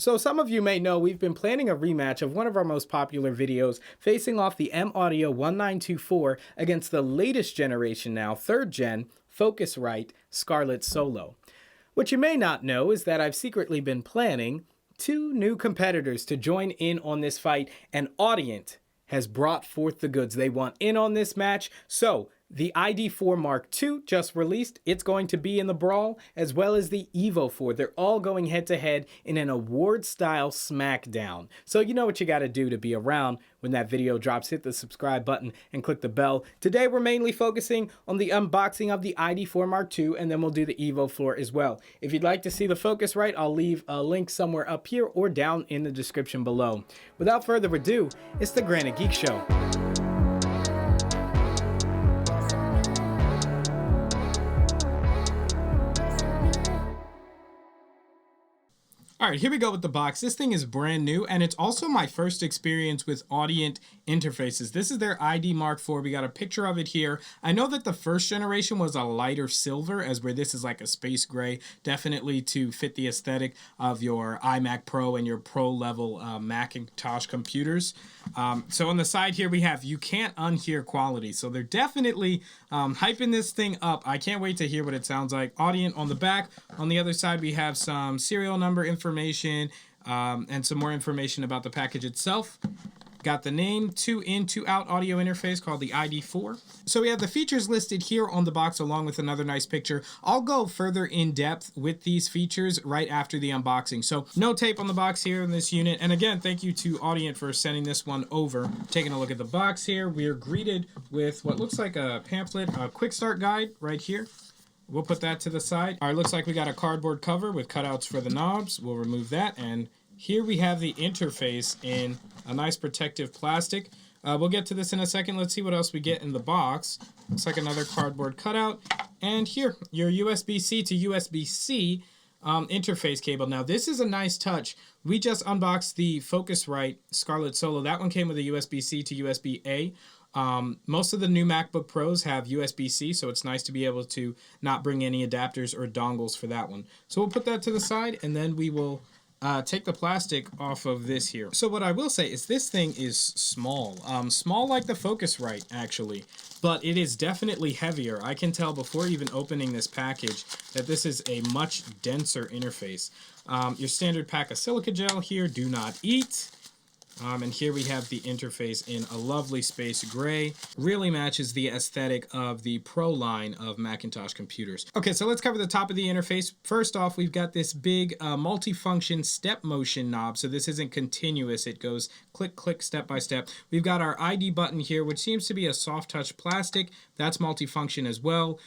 So some of you may know we've been planning a rematch of one of our most popular videos facing off the M-Audio 1924 against the latest generation now, 3rd gen, Focusrite Scarlett Solo. What you may not know is that I've secretly been planning 2 new competitors to join in on this fight, and Audient has brought forth the goods. They want in on this match, so the iD4 MKII just released. It's going to be in the brawl, as well as the Evo 4. They're all going head-to-head in an award-style smackdown. So you know what you got to do to be around when that video drops. Hit the subscribe button and click the bell. Today we're mainly focusing on the unboxing of the iD4 MKII, and then we'll do the Evo 4 as well. If you'd like to see the Focusrite, I'll leave a link somewhere up here or down in the description below. Without further ado, it's the Granite Geek Show. All right, here we go with the box. This thing is brand new, and it's also my first experience with Audient interfaces. This is their iD Mark IV. We got a picture of it here. I know that the first generation was a lighter silver, as where this is like a space gray, definitely to fit the aesthetic of your iMac Pro and your Pro level Macintosh computers. So on the side here, we have you can't unhear quality. So they're definitely hyping this thing up. I can't wait to hear what it sounds like. Audient on the back. On the other side, we have some serial number information and some more information about the package itself. Got the name, 2-in, 2-out audio interface called the iD4. So we have the features listed here on the box along with another nice picture. I'll go further in depth with these features right after the unboxing. So no tape on the box here in this unit. And again, thank you to Audient for sending this one over. Taking a look at the box here, we are greeted with what looks like a pamphlet, a quick start guide right here. We'll put that to the side. All right, looks like we got a cardboard cover with cutouts for the knobs. We'll remove that. And here we have the interface in a nice protective plastic. We'll get to this in a second. Let's see what else we get in the box. Looks like another cardboard cutout. And here, your USB-C to USB-C interface cable. Now, this is a nice touch. We just unboxed the Focusrite Scarlett Solo. That one came with a USB-C to USB-A. Most of the new MacBook Pros have USB-C, so it's nice to be able to not bring any adapters or dongles for that one. So we'll put that to the side, and then we will take the plastic off of this here. So what I will say is this thing is small. Small like the Focusrite, actually, but it is definitely heavier. I can tell before even opening this package that this is a much denser interface. Your standard pack of silica gel here, do not eat. And here we have the interface in a lovely space gray. Really matches the aesthetic of the Pro line of Macintosh computers. Okay, so let's cover the top of the interface. First off, we've got this big multi-function step motion knob. So this isn't continuous. It goes click, click, step by step. We've got our ID button here, which seems to be a soft touch plastic. That's multi-function as well.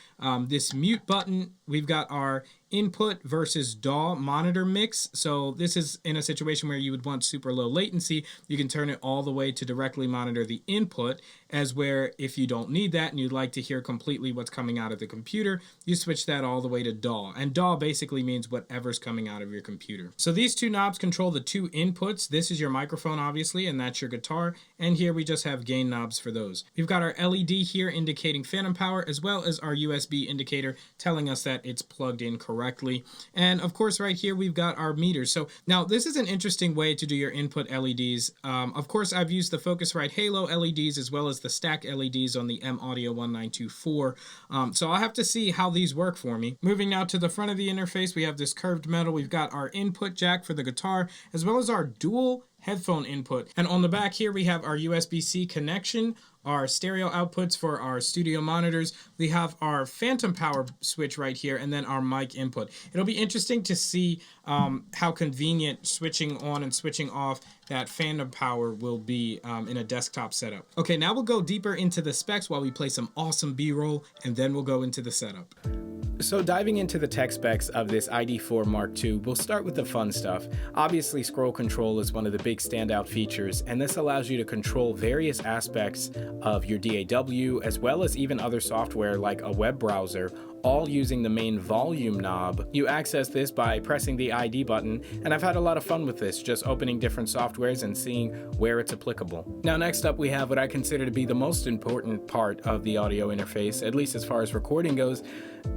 This mute button, we've got our input versus DAW monitor mix. So this is in a situation where you would want super low latency. You can turn it all the way to directly monitor the input, as where if you don't need that and you'd like to hear completely what's coming out of the computer, you switch that all the way to DAW. And DAW basically means whatever's coming out of your computer. So these 2 knobs control the 2 inputs. This is your microphone, obviously, and that's your guitar. And here we just have gain knobs for those. We've got our LED here indicating phantom power, as well as our USB indicator telling us that it's plugged in correctly. And of course, right here, we've got our meters. So now this is an interesting way to do your input LEDs. Of course, I've used the Focusrite Halo LEDs as well as the stack LEDs on the M-Audio 1924. So I'll have to see how these work for me. Moving now to the front of the interface, we have this curved metal. We've got our input jack for the guitar, as well as our dual headphone input. And on the back here, we have our USB-C connection, our stereo outputs for our studio monitors. We have our phantom power switch right here, and then our mic input. It'll be interesting to see how convenient switching on and switching off that phantom power will be in a desktop setup. Okay, now we'll go deeper into the specs while we play some awesome B-roll, and then we'll go into the setup. So diving into the tech specs of this iD4 MKII, we'll start with the fun stuff. Obviously, scroll control is one of the big standout features, and this allows you to control various aspects of your DAW, as well as even other software like a web browser, all using the main volume knob. You access this by pressing the ID button, and I've had a lot of fun with this, just opening different softwares and seeing where it's applicable. Now next up we have what I consider to be the most important part of the audio interface, at least as far as recording goes,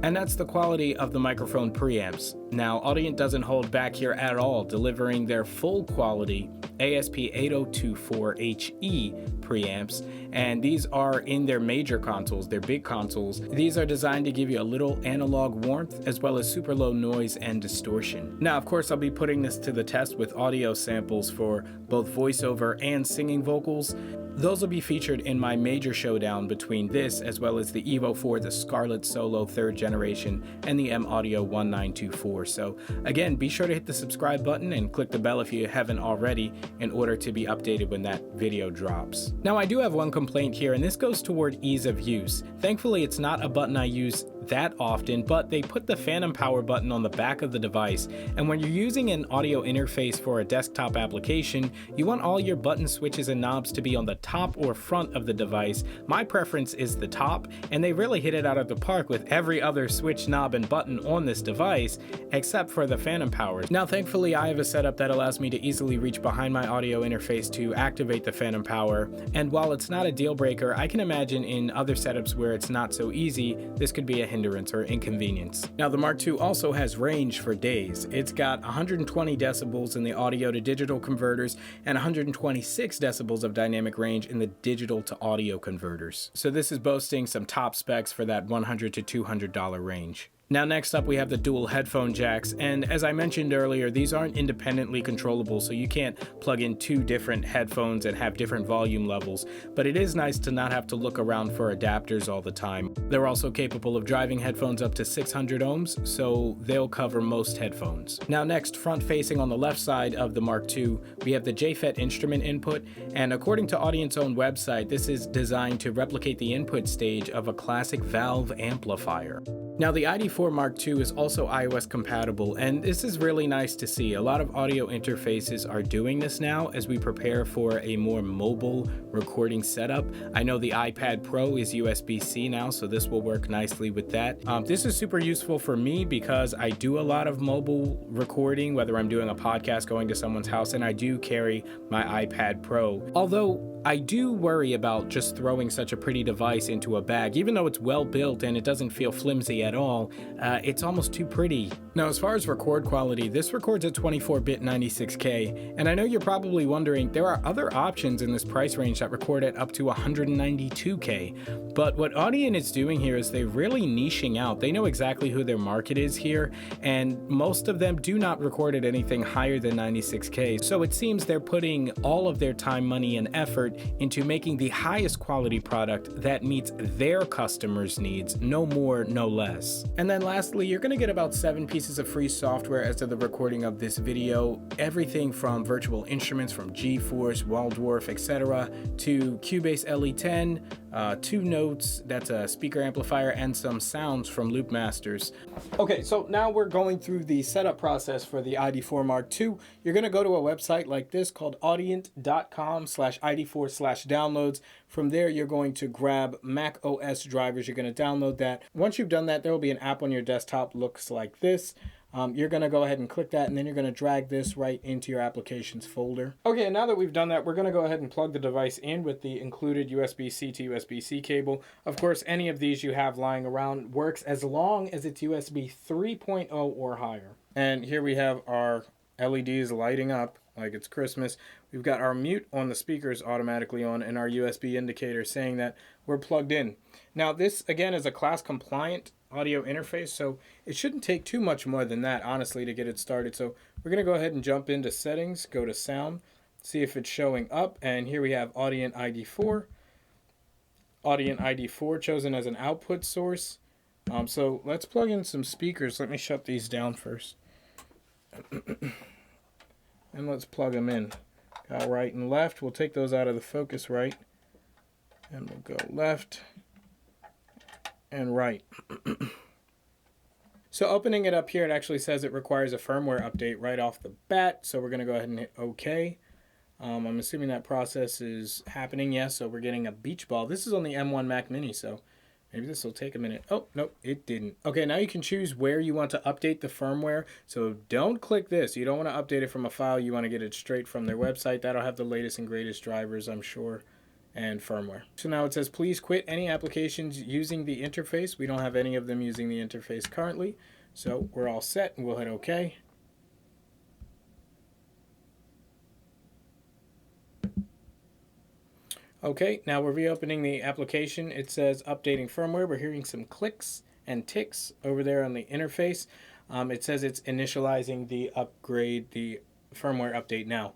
and that's the quality of the microphone preamps. Now Audient doesn't hold back here at all, delivering their full quality ASP8024HE preamps, and these are in their major consoles, their big consoles. These are designed to give you a little analog warmth as well as super low noise and distortion. Now of course I'll be putting this to the test with audio samples for both voiceover and singing vocals. Those will be featured in my major showdown between this as well as the Evo 4, the Scarlett Solo 3rd generation, and the M Audio 1924. So again, be sure to hit the subscribe button and click the bell if you haven't already in order to be updated when that video drops. Now I do have one complaint here, and this goes toward ease of use. Thankfully it's not a button I use that often, but they put the phantom power button on the back of the device, and when you're using an audio interface for a desktop application, you want all your button switches and knobs to be on the top or front of the device. My preference is the top, and they really hit it out of the park with every other switch, knob, and button on this device except for the phantom power. Now thankfully I have a setup that allows me to easily reach behind my audio interface to activate the phantom power, and while it's not a deal breaker, I can imagine in other setups where it's not so easy, this could be a hindrance or inconvenience. Now the Mark II also has range for days. It's got 120 decibels in the audio to digital converters and 126 decibels of dynamic range in the digital to audio converters. So this is boasting some top specs for that $100 to $200 range. Now next up we have the dual headphone jacks, and as I mentioned earlier, these aren't independently controllable, so you can't plug in two different headphones and have different volume levels, but it is nice to not have to look around for adapters all the time. They're also capable of driving headphones up to 600 ohms, so they'll cover most headphones. Now next, front facing on the left side of the Mark II, we have the JFET instrument input, and according to Audient's own website, this is designed to replicate the input stage of a classic valve amplifier. Now the iD4 Mark II is also iOS compatible, and this is really nice to see. A lot of audio interfaces are doing this now as we prepare for a more mobile recording setup. I know the iPad Pro is USB-C now, so this will work nicely with that. This is super useful for me because I do a lot of mobile recording, whether I'm doing a podcast going to someone's house, and I do carry my iPad Pro. Although I do worry about just throwing such a pretty device into a bag. Even though it's well built and it doesn't feel flimsy at all, it's almost too pretty. Now as far as record quality, this records at 24-bit 96K, and I know you're probably wondering, there are other options in this price range that record at up to 192K, but what Audient is doing here is they're really niching out. They know exactly who their market is here, and most of them do not record at anything higher than 96K, so it seems they're putting all of their time, money, and effort into making the highest quality product that meets their customers' needs, no more, no less. And then lastly, you're going to get about 7 pieces of free software as to the recording of this video. Everything from virtual instruments from GeForce, Waldorf, etc. to Cubase LE10, 2 notes, that's a speaker amplifier, and some sounds from Loop Masters. Okay, so now we're going through the setup process for the iD4 Mark II. You're going to go to a website like this called audient.com/id4/downloads. From there, you're going to grab Mac OS drivers. You're going to download that. Once you've done that, there will be an app on your desktop, looks like this. You're going to go ahead and click that, and then you're going to drag this right into your applications folder. Okay, and now that we've done that, we're going to go ahead and plug the device in with the included USB-C to USB-C cable. Of course, any of these you have lying around works as long as it's USB 3.0 or higher. And here we have our LEDs lighting up like it's Christmas. We've got our mute on the speakers automatically on, and our USB indicator saying that we're plugged in. Now this again is a class compliant audio interface, so it shouldn't take too much more than that, honestly, to get it started. So we're going to go ahead and jump into settings, go to sound, see if it's showing up, and here we have Audient iD4. Audient iD4 chosen as an output source. So let's plug in some speakers. Let me shut these down first. And let's plug them in. Got right and left. We'll take those out of the focus right. And we'll go left and right. So opening it up here, it actually says it requires a firmware update right off the bat. So we're going to go ahead and hit OK. I'm assuming that process is happening. Yes, so we're getting a beach ball. This is on the M1 Mac Mini, so Maybe this will take a minute. Oh, nope, it didn't. Okay, now you can choose where you want to update the firmware. So don't click this. You don't want to update it from a file. You want to get it straight from their website. That'll have the latest and greatest drivers, I'm sure, and firmware. So now it says, please quit any applications using the interface. We don't have any of them using the interface currently. So we're all set, and we'll hit OK. Okay, now we're reopening the application. It says updating firmware. We're hearing some clicks and ticks over there on the interface. It says it's initializing the upgrade, the firmware update now.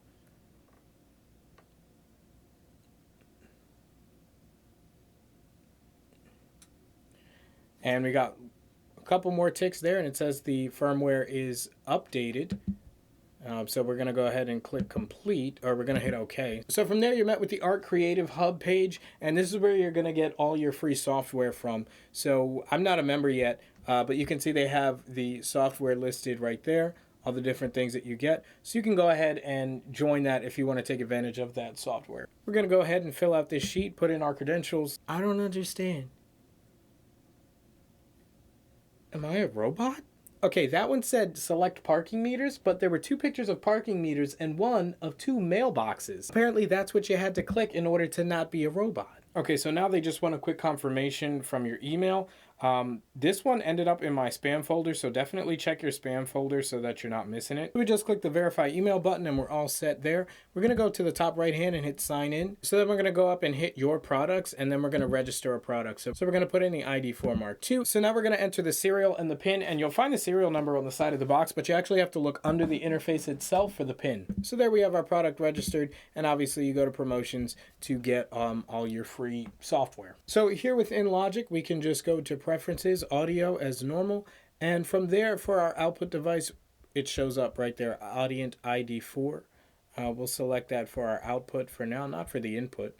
And we got a couple more ticks there, and it says the firmware is updated. So we're going to go ahead and click complete, or we're going to hit OK. So from there, you're met with the Art Creative Hub page, and this is where you're going to get all your free software from. So I'm not a member yet, but you can see they have the software listed right there, all the different things that you get. So you can go ahead and join that if you want to take advantage of that software. We're going to go ahead and fill out this sheet, put in our credentials. I don't understand. Am I a robot? Okay, that one said select parking meters, but there were 2 pictures of parking meters and one of 2 mailboxes. Apparently that's what you had to click in order to not be a robot. Okay, so now they just want a quick confirmation from your email. This one ended up in my spam folder, so definitely check your spam folder so that you're not missing it. We just click the verify email button and we're all set there. We're gonna go to the top right hand and hit sign in. So then we're gonna go up and hit your products, and then we're gonna register a product. So we're gonna put in the iD4 MKII. So now we're gonna enter the serial and the pin, and you'll find the serial number on the side of the box, but you actually have to look under the interface itself for the pin. So there we have our product registered, and obviously you go to promotions to get all your free software. So here within Logic, we can just go to preferences, audio as normal, and from there for our output device, it shows up right there, Audient iD4. We'll select that for our output for now, not for the input.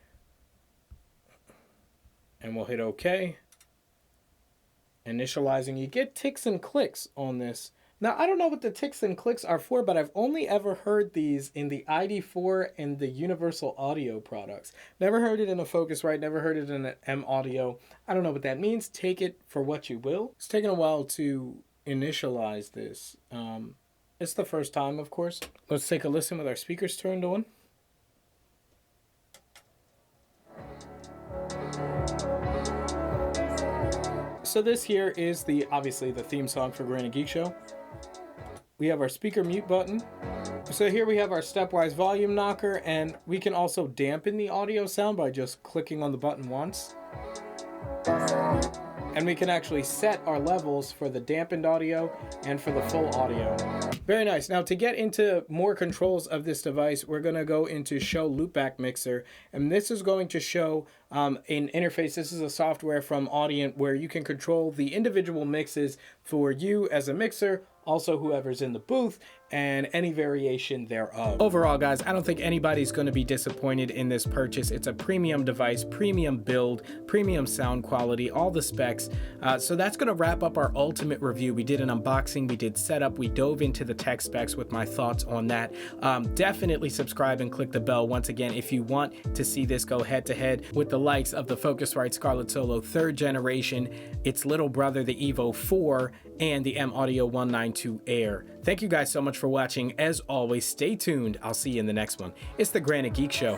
And we'll hit OK. Initializing. You get ticks and clicks on this. Now, I don't know what the ticks and clicks are for, but I've only ever heard these in the iD4 and the Universal Audio products. Never heard it in a Focusrite, never heard it in an M Audio. I don't know what that means. Take it for what you will. It's taken a while to initialize this. It's the first time, of course. Let's take a listen with our speakers turned on. So this here is obviously the theme song for Granite Geek Show. We have our speaker mute button. So here we have our stepwise volume knocker, and we can also dampen the audio sound by just clicking on the button once. And we can actually set our levels for the dampened audio and for the full audio. Very nice. Now to get into more controls of this device, we're going to go into Show Loopback Mixer, and this is going to show an interface. This is a software from Audient where you can control the individual mixes for you as a mixer, also whoever's in the booth, and any variation thereof. Overall, guys, I don't think anybody's going to be disappointed in this purchase. It's a premium device, premium build, premium sound quality, all the specs. So that's going to wrap up our ultimate review. We did an unboxing, we did setup, we dove into the tech specs with my thoughts on that. Definitely subscribe and click the bell once again if you want to see this go head to head with the likes of the Focusrite Scarlett Solo 3rd generation, its little brother, the Evo 4, and the M Audio 192 Air. Thank you guys so much for watching. As always, stay tuned. I'll see you in the next one. It's the Granite Geek Show.